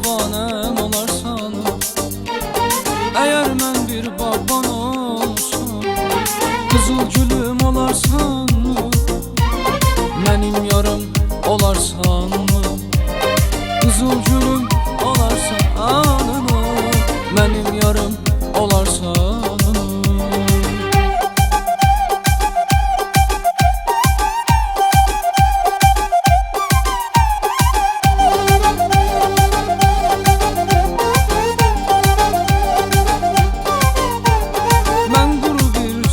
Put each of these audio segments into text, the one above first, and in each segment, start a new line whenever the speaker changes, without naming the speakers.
pervanəm olarsan, əgər mən bir baban olsam, qızıl gülüm olarsan, mənim yarım olarsan, qızıl gülüm olarsan, mənim yarım olarsan.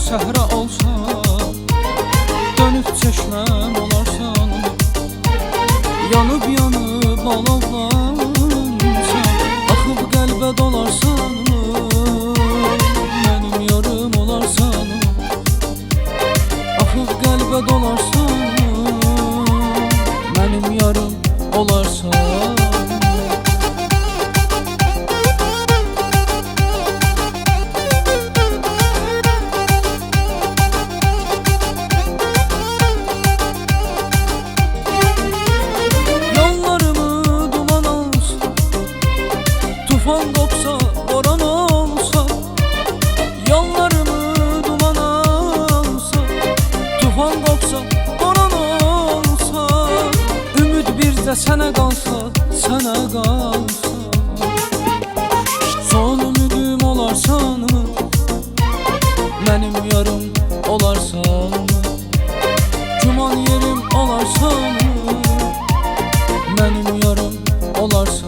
Səhra olsa, dönüb çeşməm olarsan, yanıb alovlansa, axıb qəlbə dolarsan, mənim yarım olarsan, axıb qəlbə dolarsan, mənim yarım olarsan. Tufan qopsa, boran olsa, yollarımı duman alsa, tufan qopsa, boran olsa, ümid bircə sənə qalsa, sənə qalsa, son ümidim olarsan, mənim yarım olarsan, güman yerim olarsan, mənim yarım olarsan.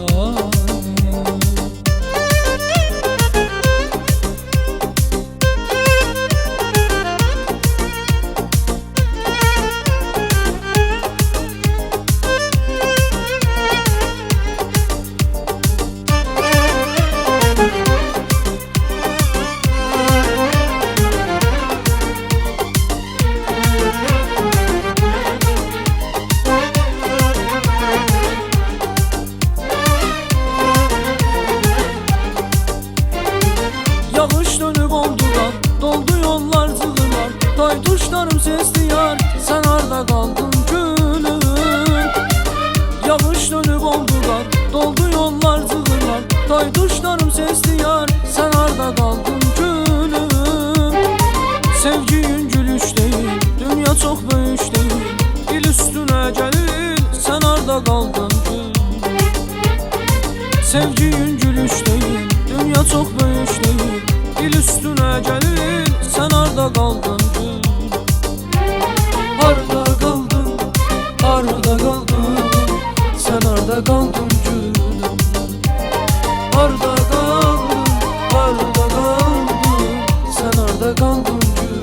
Yağış dönüb oldular, doldu yollar cığırlar, day tuşlarım sesli yar, sen arda kaldın gülüm. Yağış dönüb oldular, doldu yollar cığırlar, day tuşlarım sesli yar, sen arda kaldın gülüm. Sevgiyin gülüş değil, dünya çok büyük değil, dil üstüne gelir, sen arda kaldın gülüm. Sevgiyin gülüş değil, dünya çok büyük değil, dil üstüne gelir, sen arda kaldın gül. Arda kaldın, arda kaldın, sen arda kaldın gül. Arda kaldın, arda kaldın, sen arda kaldın gül.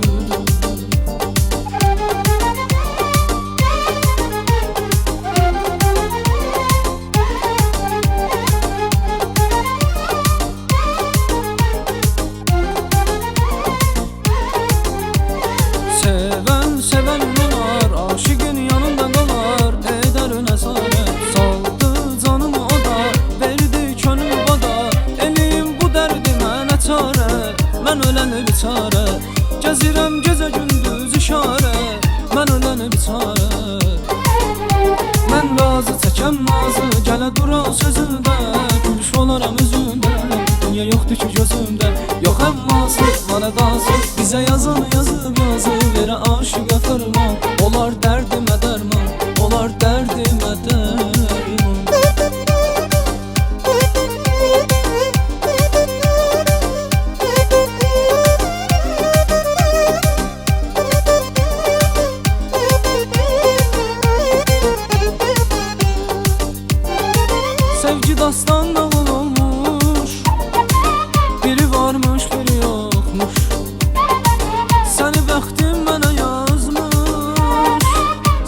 Seven olar, aşıkın yanında kalar, eder nezaret. Saldı canımı o da, verdi könül bada, eleyim bu derdime ne çare, mən öləni bir çare, gezirəm gecə gündüz işare, mən öləni bir çare. Mən razı çəkəm nazı, gələ dura sözündə, gülüş olaram üzündə, dünya yoxdur ki gözümdə, yox əmması, mənə qalsın, bizə yazanı yazıb yazıb, verə aşıqa fırman, olar dərdimə dərman, olar dərdimə dərman. Sevgi dastan nağıl olmuş, biri varmış biri yokmuş, səni bəxtim mənə yazmış,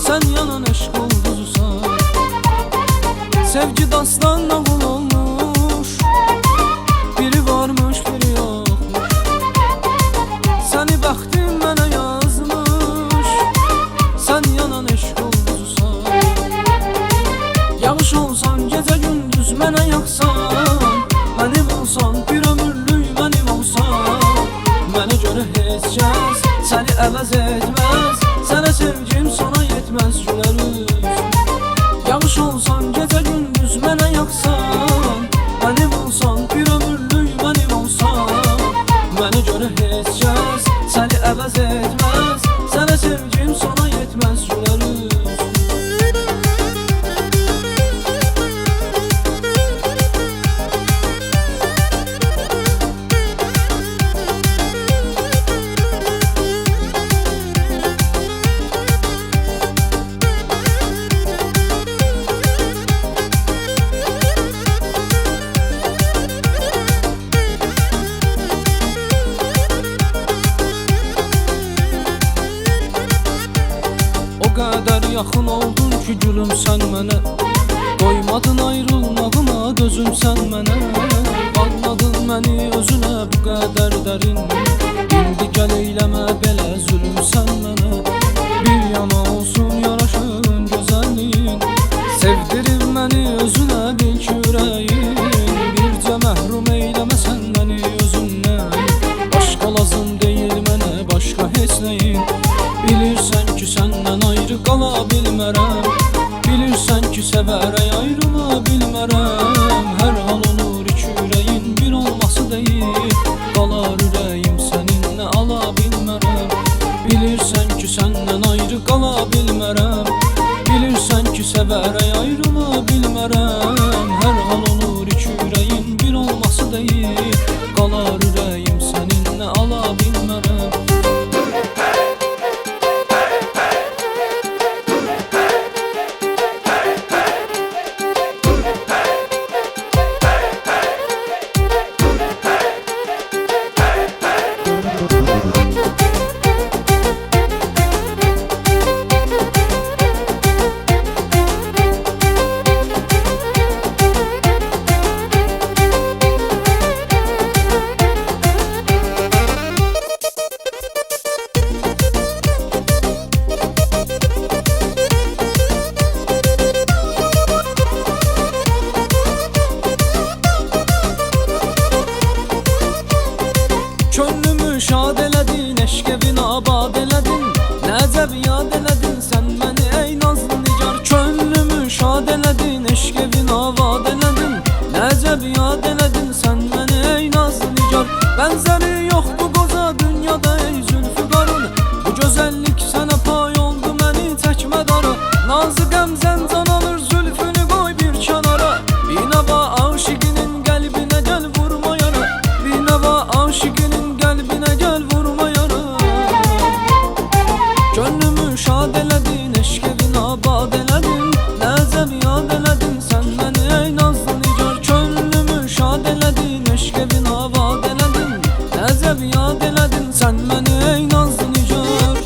sən yanan eşq ulduzusan. Sevgi dastan nağıl olmuş, biri varmış biri yokmuş, səni bəxtim mənə yazmış, sən yanan eşq ulduzusan. Yağış olsan gecə gündüz mənə yaxsan, mənim olsan bir ömürlük mənim olsan, mənə görə heç kəs səni əvəz etməz, sənə sevgim sona yetməz gülər üz. Yağış olsan gecə gündüz mənə yaxsan, Mənim olsan, bir ömürlük mənim olsan. Mənə görə heç kəs səni əvəz etməz. Sənə sevgim sona yetməz gülərüz. O qədər yaxın oldun ki gülüm sən mənə. Qoymadın ayrılmağıma dözüm sən mənə. Bağladın məni özünə bu qədər dərin. İndi gəl eyləmə belə zülüm sən mənə. Bir yana olsun yaraşın gözəlliyin. Sevdirib məni özünə bil ki ürəyin. Bircə məhrum eyləmə sən məni özündən. Başqa lazım deyil mənə başqa heç nəyin. Bilirsən ki səndən ayrı qala bilmərəm. Bilirsən ki sevərək ayrıla bilmərəm. Hər hal olur iki ürəyin bir olması deyil. Qalar ürəyim səninlə ala bilmərəm. Bilirsən ki səndən ayrı qala bilmərəm. Bilirsən ki sevərək ayrıla bilmərəm. Hər hal olur iki ürəyin bir olması deyil. Qalar ürəyim səninlə ala bilmərəm. Könlümü şad elədin, eşq evini abad elədin. Nəcəb yad elədin sən məni ey nazlı nigar. Könlümü şad elədin, eşq evini abad elədin. Nəcəb yad elədin sən məni ey nazlı nigar. Bənzəri yox bu qoca dünyada ey zülfüqarın. Bu gözəllik sənə pay oldu məni çəkmə dara. Nazı qəmzən can alır zülfünü qoy bir kənara. Binəva aşiqinin qəlbinə gəl vurma yara. Binəva aşiqinin qəlbinə gəl vurma yara. Könlümü şad elədin, eşq evini abad elədin. Nəzəb yad elədin sən məni ey nazlı nigar. Könlümü şad elədin, eşq evini abad elədin. Nəzəb yad elədin sən məni ey nazlı nigar.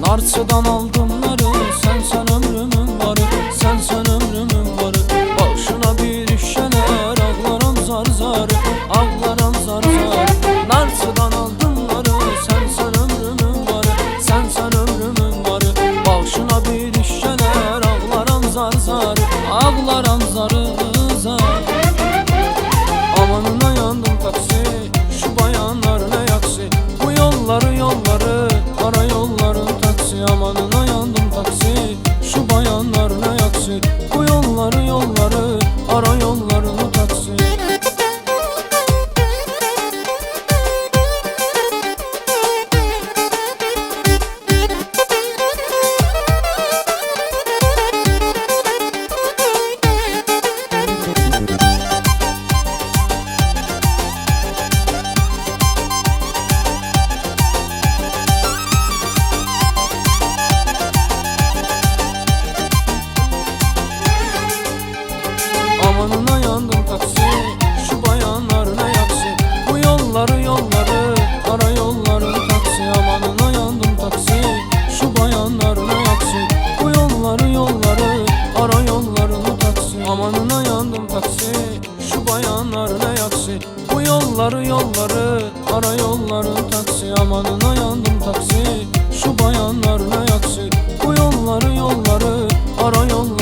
Narçıdan aldım narı, sensen ömrümün varı. Sensen ömrümün varı. Başına bir işeler, ağlaram zar zar. Ağlaram zar zar. Narçıdan aldım narı, sensen ömrümün varı. Sensen ömrümün varı. Başına bir işeler, ağlaram zar zar. Ağlaram zar zar. Amanına yandım taksi, şu bayanlar ne yaksi. Bu yolları ara yolları taksi. Amanına yandım taksi, şu bayanlar ne yaksi. Bu yolları ara yolları taksi. Amanına yandım taksi, şu bayanlar ne yaksi. Bu yolları ara yolları taksi. Amanına yandım taksi, şu bayanlar ne yaksi. Bu yolları ara yolları taksi. Amanına yandım taksi, şu bayanlar ne yaksi. Bu yolları ara yolları taksi. Amanına yandım taksi, şu bayanlar ne yaksi. Bu yolları ara yolları